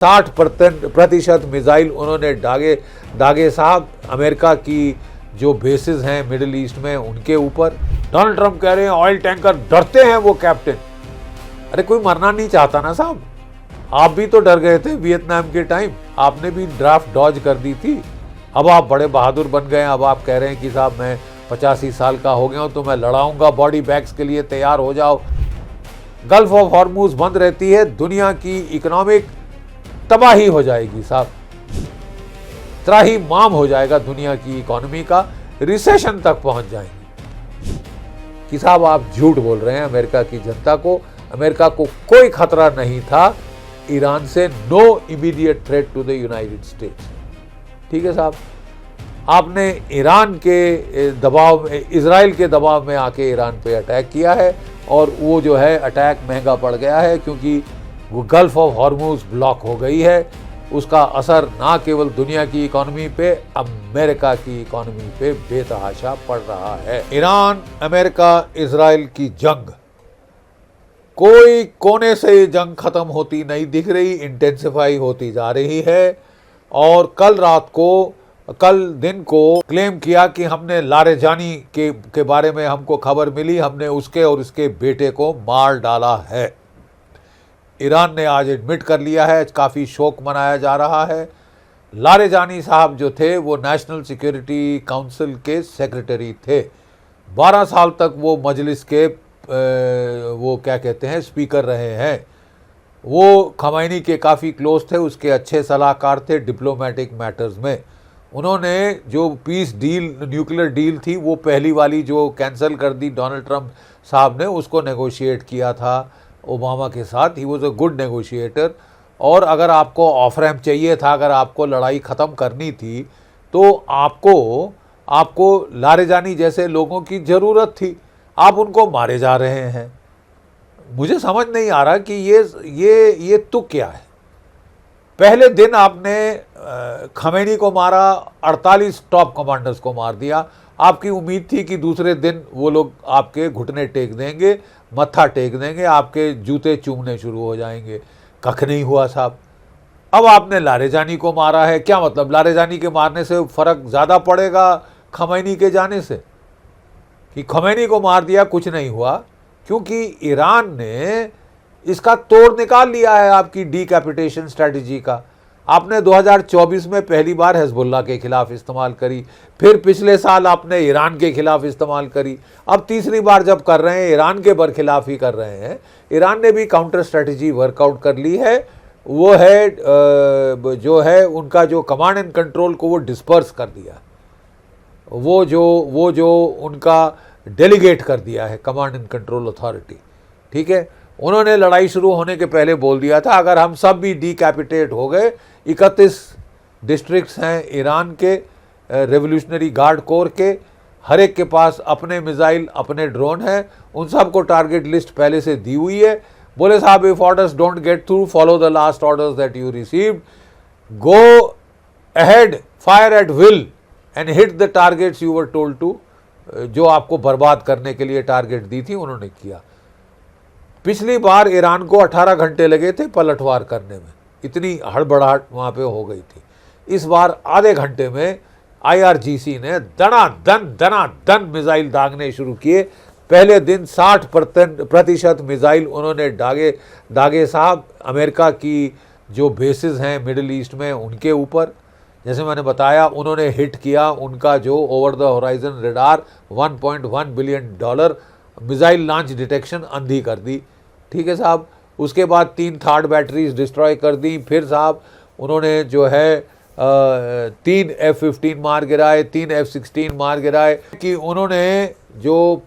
60% missile उन्होंने दागे साहब अमेरिका की जो बेसिस हैं मिडिल ईस्ट में उनके ऊपर। डोनाल्ड ट्रंप कह रहे हैं ऑयल टैंकर डरते हैं वो कैप्टन। अरे कोई मरना नहीं चाहता ना साहब, आप भी तो डर गए थे वियतनाम के टाइम, आपने भी ड्राफ्ट डॉज कर दी थी। अब आप बड़े बहादुर बन गए, अब आप कह रहे हैं कि साहब मैं 85 साल का हो गया हूं तो मैं लड़ाऊंगा, बॉडी बैग्स के लिए तैयार हो जाओ। गल्फ ऑफ हॉर्मूज बंद रहती है, दुनिया की इकोनॉमिक तबाही हो जाएगी साहब, त्राही माम हो जाएगा दुनिया की इकोनॉमी का, रिसेशन तक पहुंच जाएंगे। कि साहब आप झूठ बोल रहे हैं अमेरिका की जनता को। अमेरिका को कोई खतरा नहीं था ईरान से, no immediate threat to the United States. ठीक है साहब, आपने ईरान के दबाव में, इजराइल के दबाव में आके ईरान पे अटैक किया है और वो जो है अटैक महंगा पड़ गया है क्योंकि वो गल्फ ऑफ हॉर्मूज ब्लॉक हो गई है। उसका असर ना केवल दुनिया की इकोनॉमी पे, अमेरिका की इकोनॉमी पे बेतहाशा पड़ रहा है। ईरान अमेरिका इजराइल की जंग, कोई कोने से ये जंग खत्म होती नहीं दिख रही, इंटेंसिफाई होती जा रही है। और कल दिन को क्लेम किया कि हमने लारेजानी के बारे में हमको खबर मिली, हमने उसके और उसके बेटे को मार डाला है। ईरान ने आज एडमिट कर लिया है, काफ़ी शोक मनाया जा रहा है। लारेजानी साहब जो थे वो नेशनल सिक्योरिटी काउंसिल के सेक्रेटरी थे, 12 साल तक वो मजलिस के वो क्या कहते हैं स्पीकर रहे हैं। वो खमैनी के काफ़ी क्लोज थे, उसके अच्छे सलाहकार थे डिप्लोमेटिक मैटर्स में। उन्होंने जो पीस डील, न्यूक्लियर डील थी वो पहली वाली जो कैंसिल कर दी डोनाल्ड ट्रंप साहब ने, उसको नेगोशिएट किया था ओबामा के साथ। He was a good negotiator. और अगर आपको ऑफ रैम्प चाहिए था, अगर आपको लड़ाई ख़त्म करनी थी तो आपको लारेजानी जैसे लोगों की ज़रूरत थी, आप उनको मारे जा रहे हैं। मुझे समझ नहीं आ रहा कि ये तुक क्या है। पहले दिन आपने खमैनी को मारा, 48 टॉप कमांडर्स को मार दिया। आपकी उम्मीद थी कि दूसरे दिन वो लोग आपके घुटने टेक देंगे, मत्था टेक देंगे, आपके जूते चूमने शुरू हो जाएंगे। कख नहीं हुआ साहब। अब आपने लारेजानी को मारा है, क्या मतलब लारेजानी के मारने से फ़र्क ज़्यादा पड़ेगा खमैनी के जाने से? कि खमैनी को मार दिया कुछ नहीं हुआ, क्योंकि ईरान ने इसका तोड़ निकाल लिया है आपकी डीकैपिटेशन स्ट्रैटेजी का। आपने 2024 में पहली बार हिजबुल्लाह के खिलाफ इस्तेमाल करी, फिर पिछले साल आपने ईरान के खिलाफ इस्तेमाल करी, अब तीसरी बार जब कर रहे हैं ईरान के बरखिलाफ ही कर रहे हैं। ईरान ने भी काउंटर स्ट्रैटेजी वर्कआउट कर ली है। वो है जो है उनका जो कमांड एंड कंट्रोल को वो डिस्पर्स कर दिया, वो जो उनका डेलीगेट कर दिया है कमांड एंड कंट्रोल अथॉरिटी। ठीक है, उन्होंने लड़ाई शुरू होने के पहले बोल दिया था अगर हम सब भी डीकैपिटेट हो गए, 31 डिस्ट्रिक्ट्स हैं ईरान के रेवोल्यूशनरी गार्ड कोर के, हर एक के पास अपने मिसाइल, अपने ड्रोन हैं, उन सब को टारगेट लिस्ट पहले से दी हुई है। बोले साहब if orders don't get through, follow the last orders that you received, go ahead, fire at will and hit the targets you were told to. जो आपको बर्बाद करने के लिए टारगेट दी थी उन्होंने किया। पिछली बार ईरान को 18 घंटे लगे थे पलटवार करने में, इतनी हड़बड़ाहट वहाँ पे हो गई थी। इस बार आधे घंटे में IRGC ने दना मिसाइल दागने शुरू किए। पहले दिन 60% मिसाइल उन्होंने दागे साहब अमेरिका की जो बेसिस हैं मिडिल ईस्ट में उनके ऊपर। जैसे मैंने बताया उन्होंने हिट किया उनका जो over the horizon radar, $1.1 billion missile launch detection अंधी कर दी। ठीक है साहब, उसके बाद 3 थर्ड बैटरीज डिस्ट्रॉय कर दी। फिर साहब उन्होंने जो है 3 F-15 मार गिराए, 3 F-16 मार गिराए। कि उन्होंने जो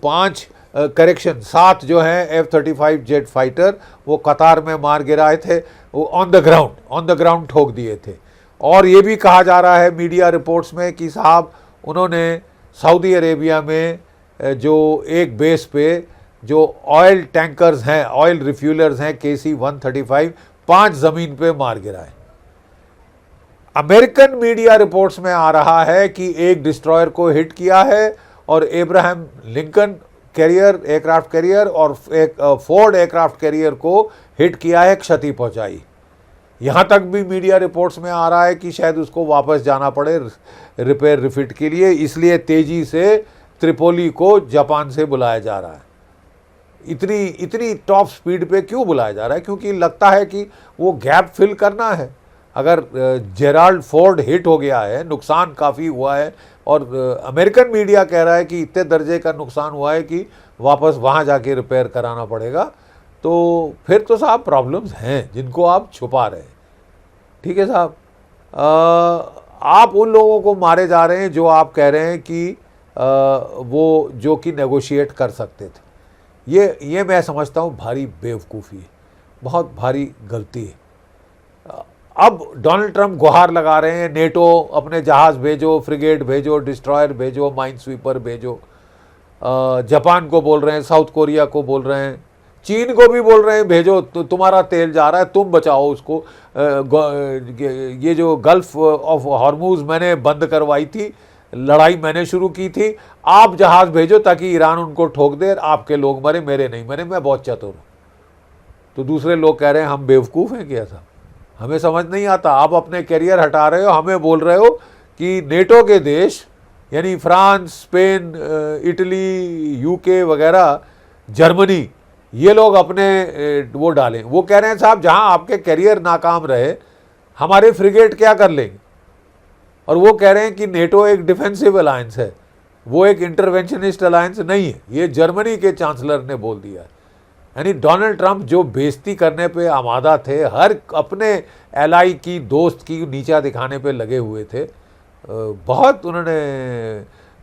7 जो हैं F-35 जेट फाइटर वो कतार में मार गिराए थे, वो ऑन द ग्राउंड ठोक दिए थे। और ये भी कहा जा रहा है मीडिया रिपोर्ट्स में कि साहब उन्होंने सऊदी अरेबिया में जो एक बेस पे जो ऑयल टैंकर्स हैं, ऑयल रिफ्यूलर्स हैं KC-135, 5 ज़मीन पे मार गिराए। अमेरिकन मीडिया रिपोर्ट्स में आ रहा है कि एक डिस्ट्रॉयर को हिट किया है और एब्राहम लिंकन एयरक्राफ्ट कैरियर और एक फोर्ड एयरक्राफ्ट कैरियर को हिट किया है, क्षति पहुंचाई। यहाँ तक भी मीडिया रिपोर्ट्स में आ रहा है कि शायद उसको वापस जाना पड़े रिपेयर रिफिट के लिए, इसलिए तेजी से त्रिपोली को जापान से बुलाया जा रहा है। इतनी टॉप स्पीड पे क्यों बुलाया जा रहा है? क्योंकि लगता है कि वो गैप फिल करना है। अगर जेराल्ड फोर्ड हिट हो गया है, नुकसान काफ़ी हुआ है, और अमेरिकन मीडिया कह रहा है कि इतने दर्जे का नुकसान हुआ है कि वापस वहाँ जाके रिपेयर कराना पड़ेगा, तो फिर तो साहब प्रॉब्लम्स हैं जिनको आप छुपा रहे हैं। ठीक है साहब, आप उन लोगों को मारे जा रहे हैं जो आप कह रहे हैं कि वो जो कि नेगोशिएट कर सकते थे। ये मैं समझता हूँ भारी बेवकूफ़ी है, बहुत भारी गलती है। अब डोनाल्ड ट्रंप गुहार लगा रहे हैं, नेटो अपने जहाज़ भेजो, फ्रिगेट भेजो, डिस्ट्रॉयर भेजो, माइन स्वीपर भेजो। जापान को बोल रहे हैं, साउथ कोरिया को बोल रहे हैं, चीन को भी बोल रहे हैं भेजो, तो तुम्हारा तेल जा रहा है, तुम बचाओ उसको। ये जो गल्फ ऑफ हॉर्मूज मैंने बंद करवाई थी, लड़ाई मैंने शुरू की थी, आप जहाज़ भेजो ताकि ईरान उनको ठोक दे, आपके लोग मरे, मेरे नहीं मरे, मैं बहुत चतुर हूँ। तो दूसरे लोग कह रहे हैं हम बेवकूफ़ हैं क्या साहब? हमें समझ नहीं आता। आप अपने कैरियर हटा रहे हो, हमें बोल रहे हो कि नेटो के देश यानी फ्रांस, स्पेन, इटली, यूके वगैरह, जर्मनी, ये लोग अपने वो डालें। वो कह रहे हैं साहब जहां आपके कैरियर नाकाम रहे, हमारे फ्रिगेट क्या कर लेंगे? और वो कह रहे हैं कि नेटो एक डिफेंसिव अलायंस है, वो एक इंटरवेंशनिस्ट अलायंस नहीं है। ये जर्मनी के चांसलर ने बोल दिया है। यानी डोनाल्ड ट्रंप जो बेइज्जती करने पे आमादा थे, हर अपने एलाई की, दोस्त की नीचा दिखाने पे लगे हुए थे, बहुत उन्होंने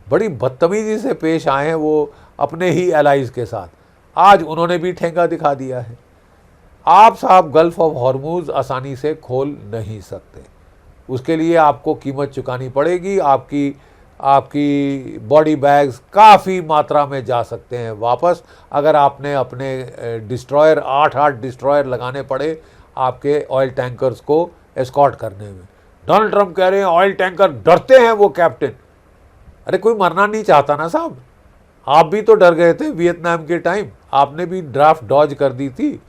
बड़ी बदतमीजी से पेश आए हैं वो अपने ही एलाइज के साथ। आज उन्होंने भी ठेंगा दिखा दिया है। आप साहब गल्फ ऑफ हॉर्मूज आसानी से खोल नहीं सकते, उसके लिए आपको कीमत चुकानी पड़ेगी। आपकी बॉडी बैग्स काफ़ी मात्रा में जा सकते हैं वापस, अगर आपने अपने डिस्ट्रॉयर 8 डिस्ट्रॉयर लगाने पड़े आपके ऑयल टैंकर्स को एस्कॉर्ट करने में। डोनाल्ड ट्रंप कह रहे हैं ऑयल टैंकर डरते हैं वो कैप्टन। अरे कोई मरना नहीं चाहता ना साहब, आप भी तो डर गए थे वियतनाम के टाइम, आपने भी ड्राफ्ट डॉज कर दी थी।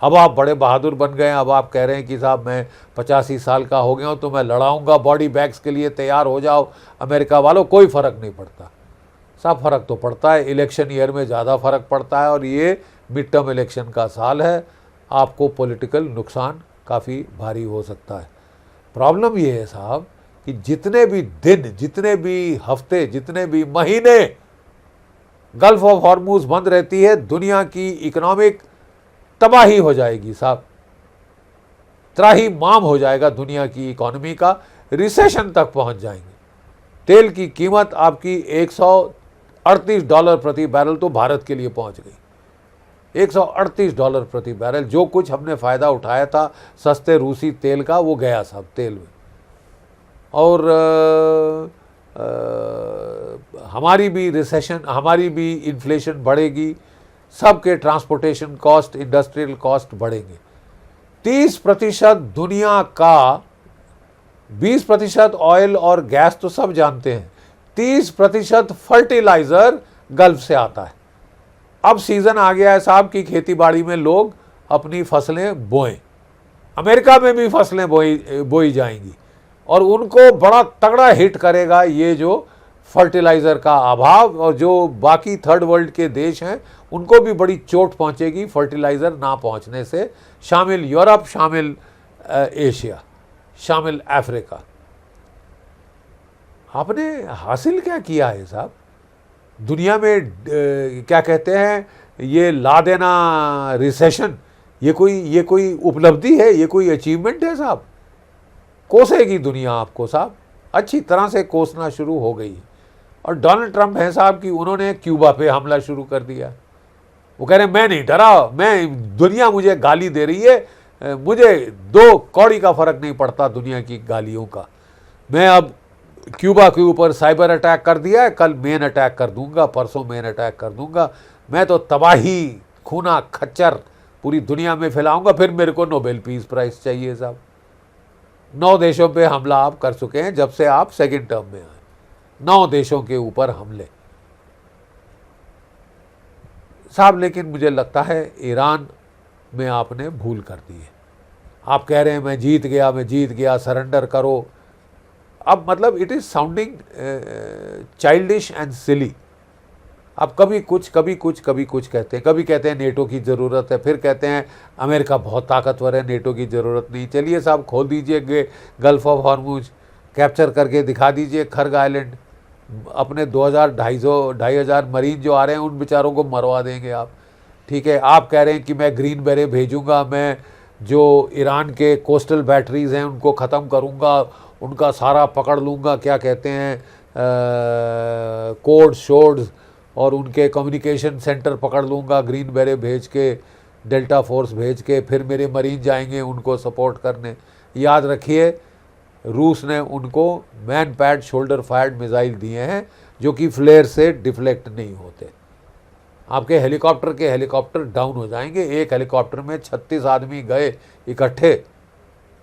अब आप बड़े बहादुर बन गए, अब आप कह रहे हैं कि साहब मैं 85 साल का हो गया हूँ तो मैं लड़ाऊंगा, बॉडी बैग्स के लिए तैयार हो जाओ अमेरिका वालों। कोई फ़र्क नहीं पड़ता साहब, फ़र्क तो पड़ता है, इलेक्शन ईयर में ज़्यादा फ़र्क पड़ता है, और ये मिड टर्म इलेक्शन का साल है, आपको पॉलिटिकल नुकसान काफ़ी भारी हो सकता है। प्रॉब्लम ये है साहब कि जितने भी दिन, जितने भी हफ्ते, जितने भी महीने गल्फ ऑफ हॉर्मूज बंद रहती है, दुनिया की इकोनॉमिक तबाही हो जाएगी साहब, त्राही माम हो जाएगा दुनिया की इकोनॉमी का, रिसेशन तक पहुंच जाएंगे। तेल की कीमत आपकी $138 प्रति बैरल तो भारत के लिए पहुंच गई। $138 प्रति बैरल, जो कुछ हमने फ़ायदा उठाया था सस्ते रूसी तेल का वो गया साहब तेल में। और हमारी भी रिसेशन, हमारी भी इन्फ्लेशन बढ़ेगी, सबके ट्रांसपोर्टेशन कॉस्ट, इंडस्ट्रियल कॉस्ट बढ़ेंगे। 30% दुनिया का, 20% ऑयल और गैस तो सब जानते हैं, 30% फर्टिलाइज़र गल्फ से आता है। अब सीज़न आ गया है साहब कि खेती बाड़ी में लोग अपनी फसलें बोएं, अमेरिका में भी फसलें बोई जाएंगी, और उनको बड़ा तगड़ा हिट करेगा ये जो फर्टिलाइज़र का अभाव, और जो बाकी थर्ड वर्ल्ड के देश हैं उनको भी बड़ी चोट पहुंचेगी फर्टिलाइज़र ना पहुंचने से, शामिल यूरोप, शामिल एशिया, शामिल अफ्रीका। आपने हासिल क्या किया है साहब दुनिया में? क्या कहते हैं, ये ला देना रिसेशन, ये कोई उपलब्धि है, ये कोई अचीवमेंट है साहब? कोसेगी दुनिया आपको साहब, अच्छी तरह से कोसना शुरू हो गई। और डोनाल्ड ट्रंप है साहब कि उन्होंने क्यूबा पे हमला शुरू कर दिया। वो कह रहे हैं मैं नहीं डरा, मैं, दुनिया मुझे गाली दे रही है, मुझे 2 कौड़ी का फ़र्क नहीं पड़ता दुनिया की गालियों का। मैं अब क्यूबा के ऊपर साइबर अटैक कर दिया है, कल मेन अटैक कर दूंगा, परसों मेन अटैक कर दूंगा, मैं तो तबाही, खूना खच्चर पूरी दुनिया में फैलाऊंगा, फिर मेरे को नोबेल पीस प्राइज़ चाहिए साहब। 9 देशों पे हमला आप कर चुके हैं जब से आप सेकंड टर्म में आए, 9 देशों के ऊपर हमले साहब। लेकिन मुझे लगता है ईरान में आपने भूल कर दी है। आप कह रहे हैं मैं जीत गया, सरेंडर करो। अब मतलब it is sounding childish and silly. अब कभी कुछ कहते हैं, कभी कहते हैं नेटो की ज़रूरत है, फिर कहते हैं अमेरिका बहुत ताकतवर है, नेटो की ज़रूरत नहीं। चलिए साहब, खोल दीजिए गल्फ ऑफ हॉर्मुज, कैप्चर करके दिखा दीजिए खर्ग आइलैंड। अपने 2,000-2,500 मरीन जो आ रहे हैं उन बेचारों को मरवा देंगे आप। ठीक है, आप कह रहे हैं कि मैं ग्रीन बेरे भेजूंगा, मैं जो ईरान के कोस्टल बैटरीज़ हैं उनको ख़त्म करूंगा, उनका सारा पकड़ लूँगा, क्या कहते हैं कोड शोड्स, और उनके कम्युनिकेशन सेंटर पकड़ लूँगा ग्रीन बेरे भेज के, डेल्टा फोर्स भेज के, फिर मेरे मरीन जाएंगे उनको सपोर्ट करने। याद रखिए, रूस ने उनको man pad shoulder fired missile दिए हैं जो कि फ्लेयर से डिफ्लेक्ट नहीं होते। आपके हेलीकॉप्टर डाउन हो जाएंगे। एक हेलीकॉप्टर में 36 आदमी गए इकट्ठे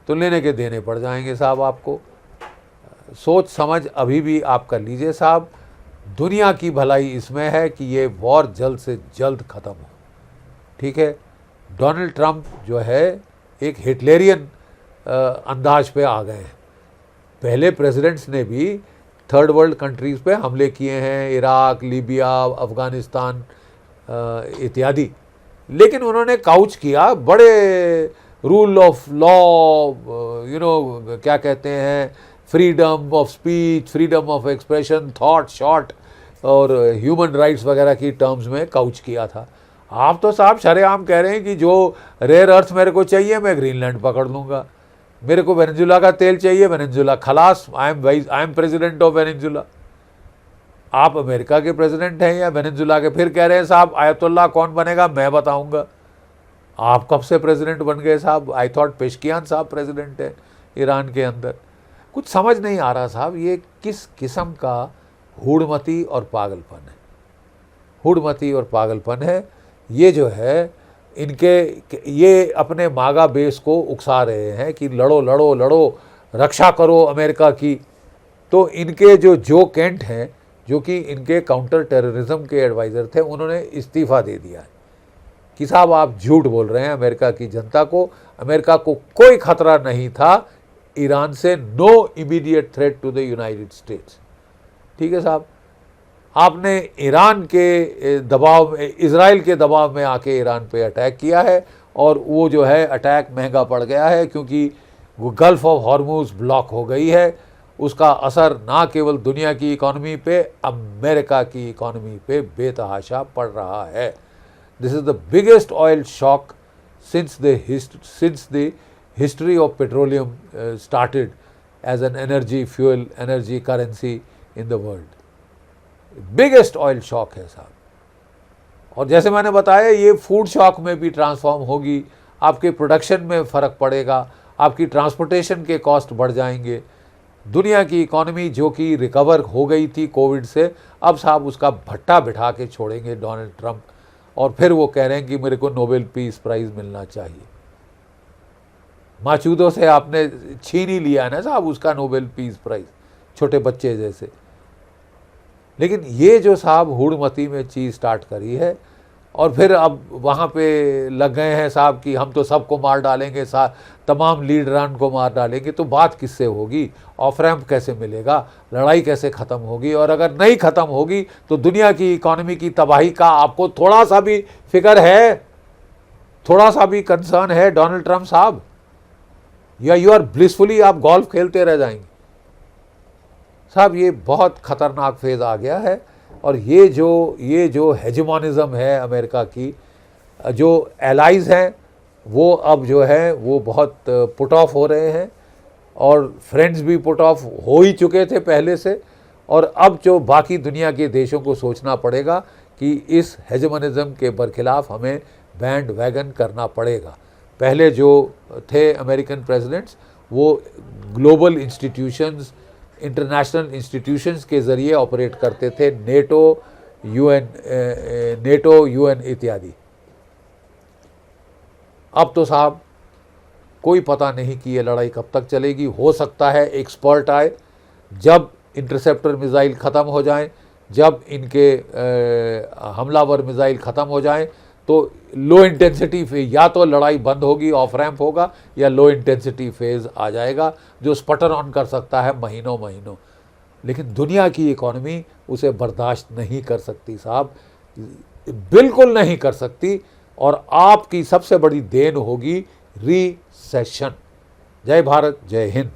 तो लेने के देने पड़ जाएंगे साहब आपको। सोच समझ अभी भी आप कर लीजिए साहब। दुनिया की भलाई इसमें है कि ये वॉर जल्द से जल्द ख़त्म हो। ठीक है, डोनाल्ड ट्रंप जो है एक हिटलेरियन अंदाज पे आ गए हैं। पहले प्रेसिडेंट्स ने भी थर्ड वर्ल्ड कंट्रीज़ पे हमले किए हैं, इराक, लीबिया, अफ़गानिस्तान इत्यादि, लेकिन उन्होंने काउच किया बड़े रूल ऑफ लॉ, क्या कहते हैं, freedom of speech, freedom of expression, thought shot और ह्यूमन राइट्स वगैरह की टर्म्स में काउच किया था। आप तो साहब शरेआम कह रहे हैं कि जो रेयर अर्थ मेरे को चाहिए मैं ग्रीनलैंड पकड़ लूँगा, मेरे को वेनेजुला का तेल चाहिए, वेनेजुला खलास, I am president of Venezuela. आप अमेरिका के प्रेसिडेंट हैं या वेनेजुला के? फिर कह रहे हैं साहब आयतुल्ला कौन बनेगा मैं बताऊंगा। आप कब से प्रेसिडेंट बन गए साहब? आई थॉट पेशकियान साहब प्रेसिडेंट है ईरान के अंदर। कुछ समझ नहीं आ रहा साहब, ये किस किस्म का हुड़मती और पागलपन है। हुड़मती और पागलपन है ये जो है इनके। ये अपने मागा बेस को उकसा रहे हैं कि लड़ो लड़ो लड़ो, रक्षा करो अमेरिका की। तो इनके जो केंट हैं, जो कि इनके काउंटर टेररिज्म के एडवाइज़र थे, उन्होंने इस्तीफ़ा दे दिया है कि साहब आप झूठ बोल रहे हैं अमेरिका की जनता को। अमेरिका को कोई ख़तरा नहीं था ईरान से, no immediate threat to the United States. ठीक है साहब, आपने ईरान के दबाव में, इजराइल के दबाव में आके ईरान पे अटैक किया है, और वो जो है अटैक महंगा पड़ गया है क्योंकि वो गल्फ ऑफ हॉर्मुज ब्लॉक हो गई है। उसका असर ना केवल दुनिया की इकॉनमी पे, अमेरिका की इकॉनमी पे बेतहाशा पड़ रहा है। This is the biggest oil shock since the history of petroleum started as an energy fuel, energy currency in the world. Biggest oil shock है साहब। और जैसे मैंने बताया, ये फूड शॉक में भी ट्रांसफॉर्म होगी। आपके प्रोडक्शन में फ़र्क पड़ेगा, आपकी ट्रांसपोर्टेशन के कॉस्ट बढ़ जाएंगे। दुनिया की इकॉनमी जो कि रिकवर हो गई थी कोविड से, अब साहब उसका भट्टा बिठा के छोड़ेंगे डोनाल्ड ट्रंप, और फिर वो कह रहे हैं कि मेरे को नोबेल पीस प्राइज़ मिलना चाहिए। माचूदों से आपने छीन ही लिया है ना साहब उसका नोबेल पीस प्राइज़, छोटे बच्चे जैसे। लेकिन ये जो साहब हुड़मती में चीज़ स्टार्ट करी है, और फिर अब वहाँ पे लग गए हैं साहब कि हम तो सबको मार डालेंगे, तमाम लीडरान को मार डालेंगे। तो बात किससे होगी? ऑफ रैम्प कैसे मिलेगा? लड़ाई कैसे ख़त्म होगी? और अगर नहीं ख़त्म होगी तो दुनिया की इकॉनमी की तबाही का आपको थोड़ा सा भी फिक्र है, थोड़ा सा भी कंसर्न है डोनाल्ड ट्रंप साहब? या यू आर ब्लिसफुली आप गोल्फ खेलते रह जाएंगे? साहब ये बहुत ख़तरनाक फेज़ आ गया है। और ये जो हेजेमोनिज़म है अमेरिका की, जो एलाइज़ हैं वो अब जो है वो बहुत पुट ऑफ हो रहे हैं, और फ्रेंड्स भी पुट ऑफ हो ही चुके थे पहले से। और अब जो बाकी दुनिया के देशों को सोचना पड़ेगा कि इस हेजेमोनिज़म के बरखिलाफ़ हमें बैंड वैगन करना पड़ेगा। पहले जो थे अमेरिकन प्रेसिडेंट्स, वो ग्लोबल इंस्टीट्यूशंस, इंटरनेशनल इंस्टीट्यूशंस के ज़रिए ऑपरेट करते थे, नेटो, यूएन इत्यादि। अब तो साहब कोई पता नहीं कि ये लड़ाई कब तक चलेगी। हो सकता है एक्सपर्ट आए, जब इंटरसेप्टर मिसाइल ख़त्म हो जाएं, जब इनके हमलावर मिसाइल ख़त्म हो जाएं, तो लो इंटेंसिटी फेज, या तो लड़ाई बंद होगी, ऑफ रैंप होगा, या लो इंटेंसिटी फेज आ जाएगा जो स्पटर ऑन कर सकता है महीनों महीनों। लेकिन दुनिया की इकोनॉमी उसे बर्दाश्त नहीं कर सकती साहब, बिल्कुल नहीं कर सकती। और आपकी सबसे बड़ी देन होगी रिसेशन। जय भारत, जय हिंद।